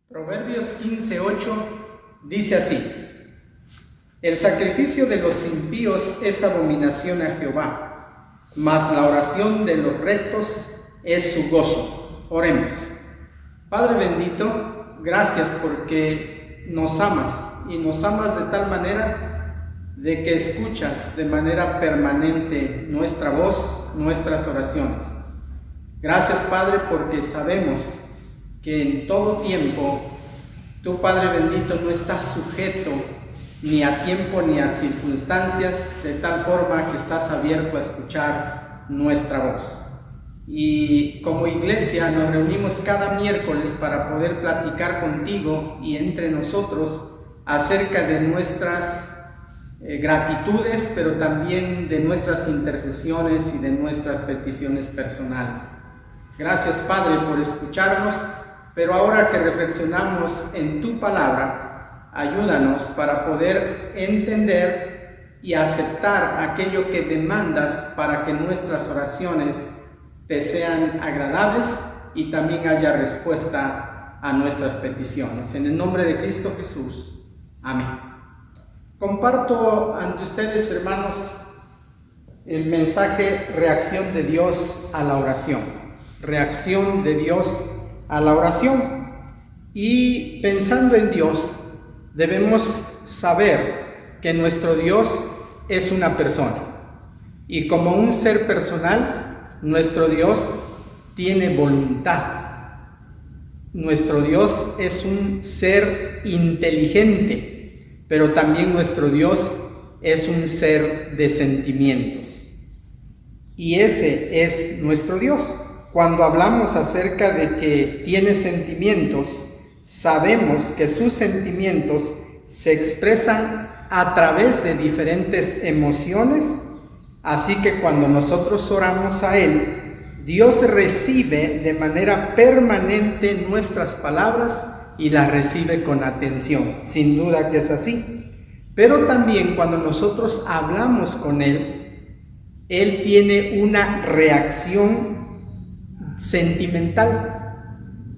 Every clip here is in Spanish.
Proverbios 15:8 dice así: el sacrificio de los impíos es abominación a Jehová, mas la oración de los rectos es su gozo. Oremos. Padre bendito, gracias porque nos amas, y nos amas de tal manera de que escuchas de manera permanente nuestra voz, nuestras oraciones. Gracias, Padre, porque sabemos que en todo tiempo tú, Padre bendito, no estás sujeto ni a tiempo ni a circunstancias, de tal forma que estás abierto a escuchar nuestra voz. Y como iglesia nos reunimos cada miércoles para poder platicar contigo y entre nosotros acerca de nuestras gratitudes, pero también de nuestras intercesiones y de nuestras peticiones personales. Gracias, Padre, por escucharnos, pero ahora que reflexionamos en tu palabra, ayúdanos para poder entender y aceptar aquello que demandas para que nuestras oraciones te sean agradables y también haya respuesta a nuestras peticiones. En el nombre de Cristo Jesús. Amén. Comparto ante ustedes, hermanos, el mensaje reacción de Dios a la oración. Reacción de Dios a la oración. Y pensando en Dios, debemos saber que nuestro Dios es una persona. Y como un ser personal, nuestro Dios tiene voluntad. Nuestro Dios es un ser inteligente, pero también nuestro Dios es un ser de sentimientos. Y ese es nuestro Dios. Cuando hablamos acerca de que tiene sentimientos, sabemos que sus sentimientos se expresan a través de diferentes emociones, así que cuando nosotros oramos a Él, Dios recibe de manera permanente nuestras palabras y las recibe con atención. Sin duda que es así. Pero también cuando nosotros hablamos con Él, Él tiene una reacción sentimental.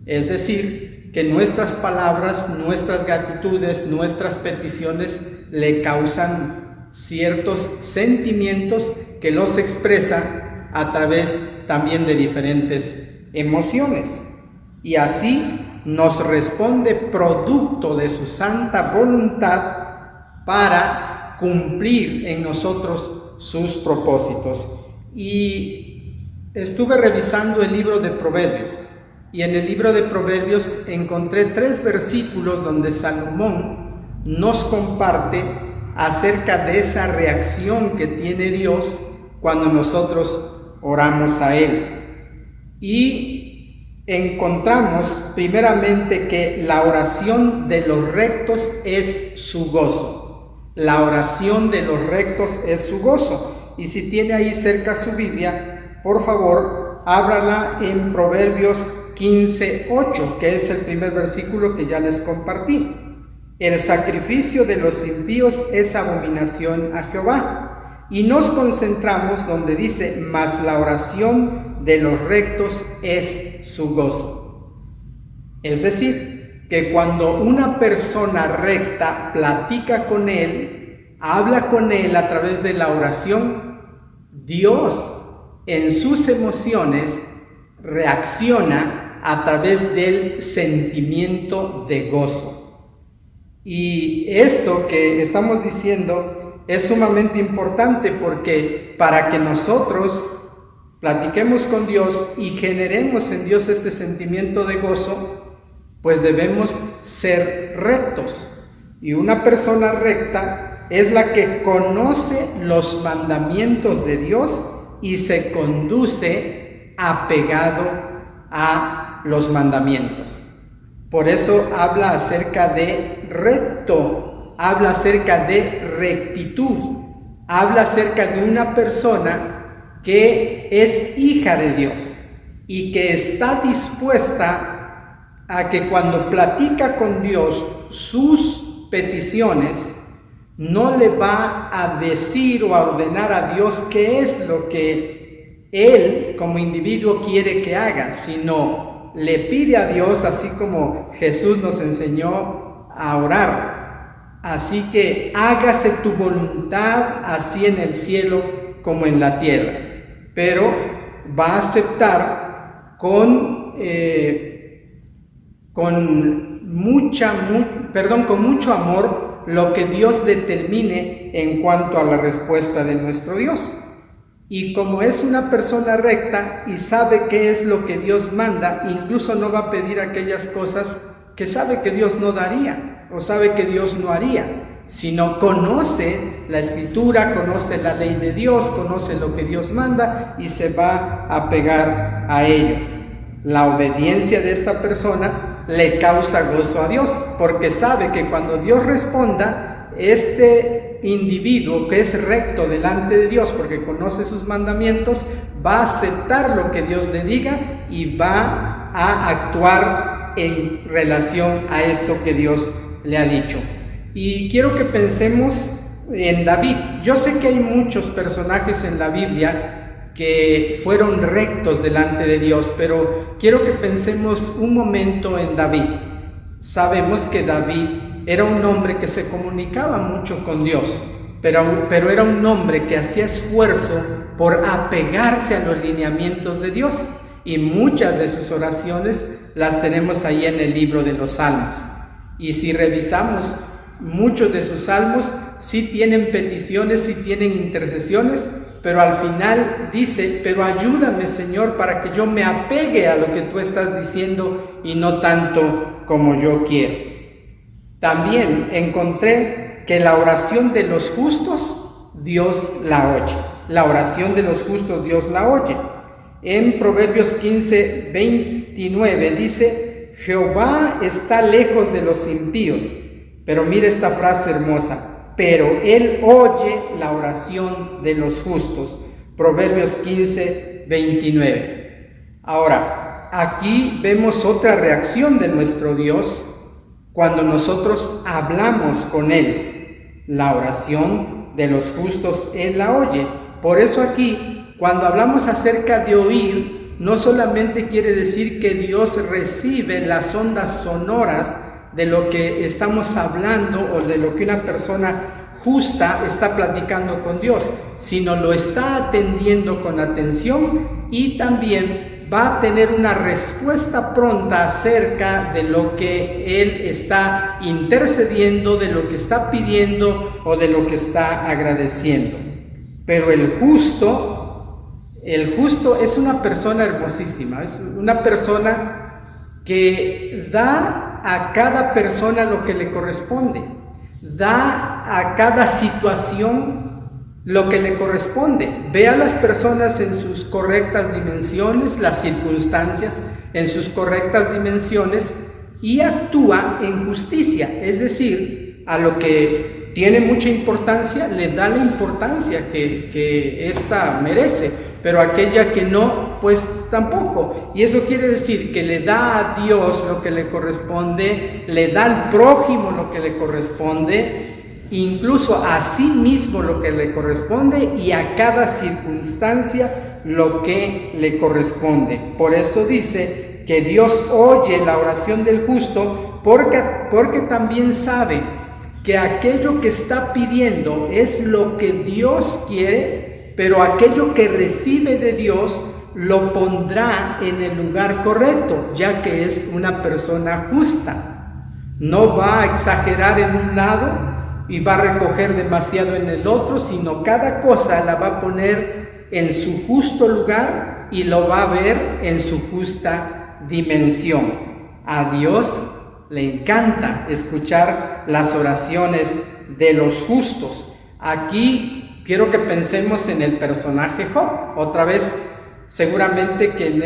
Es decir, que nuestras palabras, nuestras gratitudes, nuestras peticiones le causan ciertos sentimientos que los expresa a través también de diferentes emociones. Y así nos responde producto de su santa voluntad para cumplir en nosotros sus propósitos. Y estuve revisando el libro de Proverbios, y en el libro de Proverbios encontré 3 versículos donde Salomón nos comparte acerca de esa reacción que tiene Dios cuando nosotros oramos a Él. Y encontramos primeramente que la oración de los rectos es su gozo. La oración de los rectos es su gozo. Y si tiene ahí cerca su Biblia, por favor, ábrala en Proverbios 15:8, que es el primer versículo que ya les compartí. El sacrificio de los impíos es abominación a Jehová. Y nos concentramos donde dice, mas la oración de los rectos es su gozo. Es decir, que cuando una persona recta platica con Él, habla con Él a través de la oración, Dios en sus emociones reacciona a través del sentimiento de gozo. Y esto que estamos diciendo es sumamente importante, porque para que nosotros platiquemos con Dios y generemos en Dios este sentimiento de gozo, pues debemos ser rectos. Y una persona recta es la que conoce los mandamientos de Dios y se conduce apegado a los mandamientos. Por eso habla acerca de recto, habla acerca de rectitud, habla acerca de una persona que es hija de Dios y que está dispuesta a que cuando platica con Dios sus peticiones, no le va a decir o a ordenar a Dios qué es lo que él como individuo quiere que haga, sino le pide a Dios, así como Jesús nos enseñó a orar. Así que hágase tu voluntad, así en el cielo como en la tierra. Pero va a aceptar con mucho amor lo que Dios determine en cuanto a la respuesta de nuestro Dios. Y como es una persona recta y sabe qué es lo que Dios manda, incluso no va a pedir aquellas cosas que sabe que Dios no daría o sabe que Dios no haría, sino conoce la Escritura, conoce la ley de Dios, conoce lo que Dios manda y se va a pegar a ello. La obediencia de esta persona le causa gozo a Dios, porque sabe que cuando Dios responda, este individuo que es recto delante de Dios, porque conoce sus mandamientos, va a aceptar lo que Dios le diga y va a actuar en relación a esto que Dios le ha dicho. Y quiero que pensemos en David. Yo sé que hay muchos personajes en la Biblia que fueron rectos delante de Dios, pero quiero que pensemos un momento en David. Sabemos que David era un hombre que se comunicaba mucho con Dios, pero era un hombre que hacía esfuerzo por apegarse a los lineamientos de Dios, y muchas de sus oraciones las tenemos ahí en el libro de los Salmos. Y si revisamos muchos de sus salmos, sí tienen peticiones, sí tienen intercesiones, pero al final dice: pero ayúdame, Señor, para que yo me apegue a lo que tú estás diciendo y no tanto como yo quiero. También encontré que la oración de los justos, Dios la oye. La oración de los justos, Dios la oye. En Proverbios 15, 29 dice: Jehová está lejos de los impíos. Pero mire esta frase hermosa: pero Él oye la oración de los justos. Proverbios 15, 29. Ahora, aquí vemos otra reacción de nuestro Dios cuando nosotros hablamos con Él. La oración de los justos Él la oye. Por eso aquí, cuando hablamos acerca de oír, no solamente quiere decir que Dios recibe las ondas sonoras de lo que estamos hablando o de lo que una persona justa está platicando con Dios, sino lo está atendiendo con atención y también va a tener una respuesta pronta acerca de lo que Él está intercediendo, de lo que está pidiendo o de lo que está agradeciendo. Pero el justo es una persona hermosísima, es una persona que da a cada persona lo que le corresponde, da a cada situación lo que le corresponde, ve a las personas en sus correctas dimensiones, las circunstancias en sus correctas dimensiones y actúa en justicia, es decir, a lo que tiene mucha importancia, le da la importancia que ésta merece, pero aquella que no, pues tampoco. Y eso quiere decir que le da a Dios lo que le corresponde, le da al prójimo lo que le corresponde, incluso a sí mismo lo que le corresponde y a cada circunstancia lo que le corresponde. Por eso dice que Dios oye la oración del justo porque también sabe que aquello que está pidiendo es lo que Dios quiere, pero aquello que recibe de Dios lo pondrá en el lugar correcto, ya que es una persona justa. No va a exagerar en un lado y va a recoger demasiado en el otro, sino cada cosa la va a poner en su justo lugar y lo va a ver en su justa dimensión. A Dios le encanta escuchar las oraciones de los justos. Aquí quiero que pensemos en el personaje Job. Otra vez, seguramente que en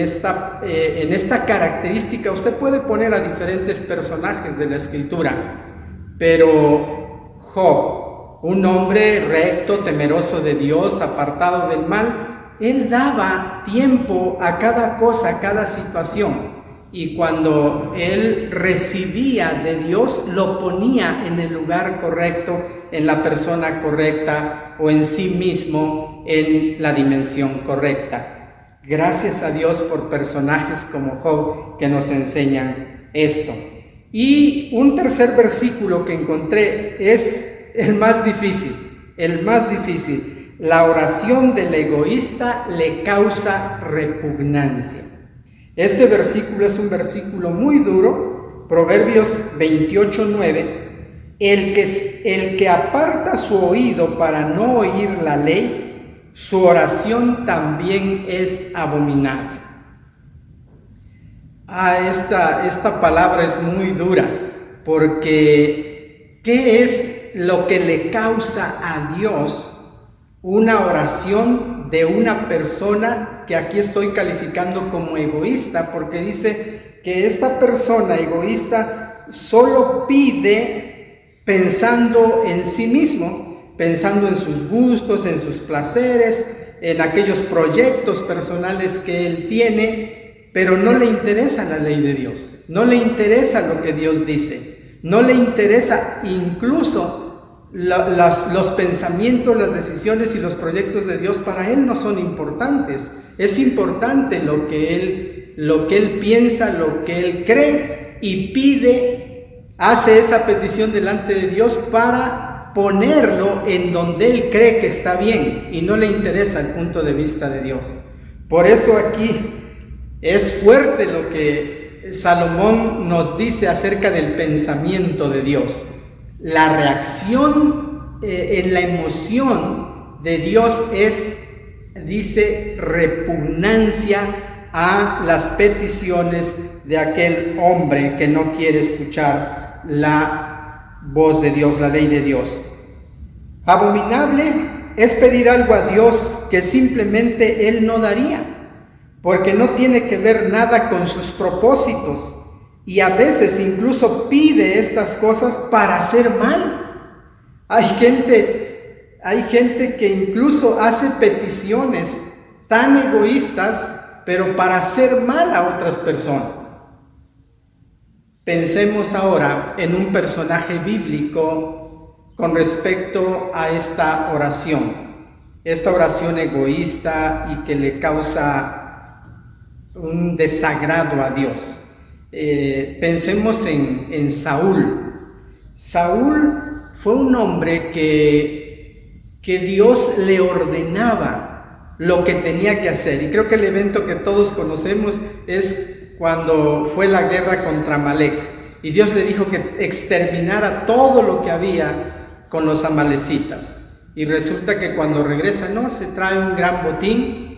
esta característica usted puede poner a diferentes personajes de la Escritura, pero Job, un hombre recto, temeroso de Dios, apartado del mal, él daba tiempo a cada cosa, a cada situación. Y cuando él recibía de Dios, lo ponía en el lugar correcto, en la persona correcta o en sí mismo en la dimensión correcta. Gracias a Dios por personajes como Job que nos enseñan esto. Y un tercer versículo que encontré es el más difícil. La oración del egoísta le causa repugnancia. Este versículo es un versículo muy duro, Proverbios 28:9. El que aparta su oído para no oír la ley, su oración también es abominable. Esta palabra es muy dura, porque ¿qué es lo que le causa a Dios una oración de una persona que aquí estoy calificando como egoísta? Porque dice que esta persona egoísta solo pide pensando en sí mismo, pensando en sus gustos, en sus placeres, en aquellos proyectos personales que él tiene, pero no le interesa la ley de Dios, no le interesa lo que Dios dice, no le interesa incluso los pensamientos, las decisiones y los proyectos de Dios. Para él no son importantes. Es importante lo que él piensa, lo que él cree, y hace esa petición delante de Dios para ponerlo en donde él cree que está bien, y no le interesa el punto de vista de Dios. Por eso aquí es fuerte lo que Salomón nos dice acerca del pensamiento de Dios. La reacción en la emoción de Dios es, dice, repugnancia a las peticiones de aquel hombre que no quiere escuchar la voz de Dios, la ley de Dios. Abominable es pedir algo a Dios que simplemente Él no daría, porque no tiene que ver nada con sus propósitos, y a veces incluso pide estas cosas para hacer mal. Hay gente que incluso hace peticiones tan egoístas, pero para hacer mal a otras personas. Pensemos ahora en un personaje bíblico con respecto a esta oración egoísta y que le causa un desagrado a Dios. Pensemos en Saúl. Saúl fue un hombre que Dios le ordenaba lo que tenía que hacer, y creo que el evento que todos conocemos es cuando fue la guerra contra Amalec, y Dios le dijo que exterminara todo lo que había con los amalecitas, y resulta que cuando regresa, se trae un gran botín.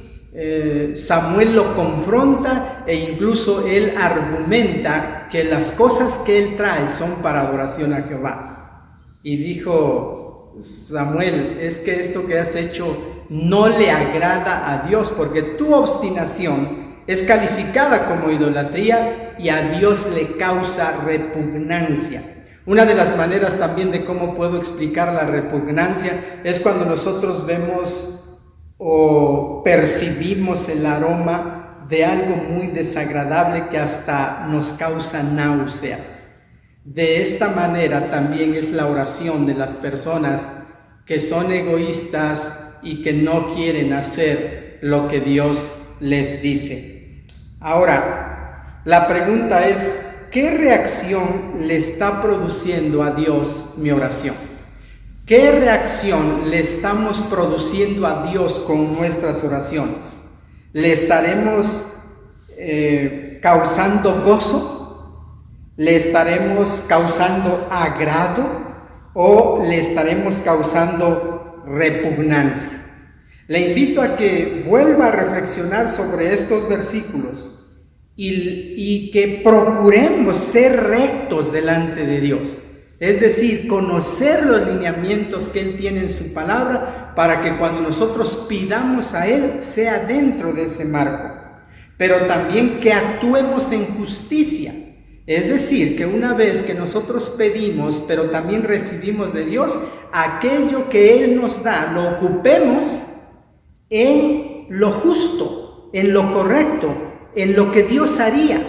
Samuel lo confronta, e incluso él argumenta que las cosas que él trae son para adoración a Jehová. Y dijo Samuel: es que esto que has hecho no le agrada a Dios, porque tu obstinación es calificada como idolatría y a Dios le causa repugnancia. Una de las maneras también de cómo puedo explicar la repugnancia es cuando nosotros vemos o percibimos el aroma de algo muy desagradable que hasta nos causa náuseas. De esta manera también es la oración de las personas que son egoístas y que no quieren hacer lo que Dios les dice. Ahora, la pregunta es: ¿qué reacción le está produciendo a Dios mi oración? ¿Qué reacción le estamos produciendo a Dios con nuestras oraciones? ¿Le estaremos causando gozo? ¿Le estaremos causando agrado? ¿O le estaremos causando repugnancia? Le invito a que vuelva a reflexionar sobre estos versículos y que procuremos ser rectos delante de Dios. Es decir, conocer los lineamientos que Él tiene en su palabra, para que cuando nosotros pidamos a Él sea dentro de ese marco. Pero también que actuemos en justicia. Es decir, que una vez que nosotros pedimos, pero también recibimos de Dios, aquello que Él nos da, lo ocupemos en lo justo, en lo correcto, en lo que Dios haría,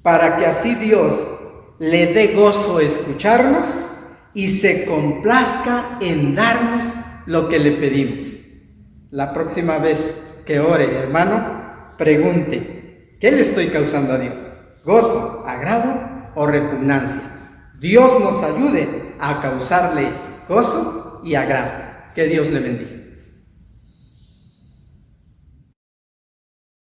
para que así Dios le dé gozo escucharnos y se complazca en darnos lo que le pedimos. La próxima vez que ore, hermano, pregunte, ¿qué le estoy causando a Dios? ¿Gozo, agrado o repugnancia? Dios nos ayude a causarle gozo y agrado. Que Dios le bendiga.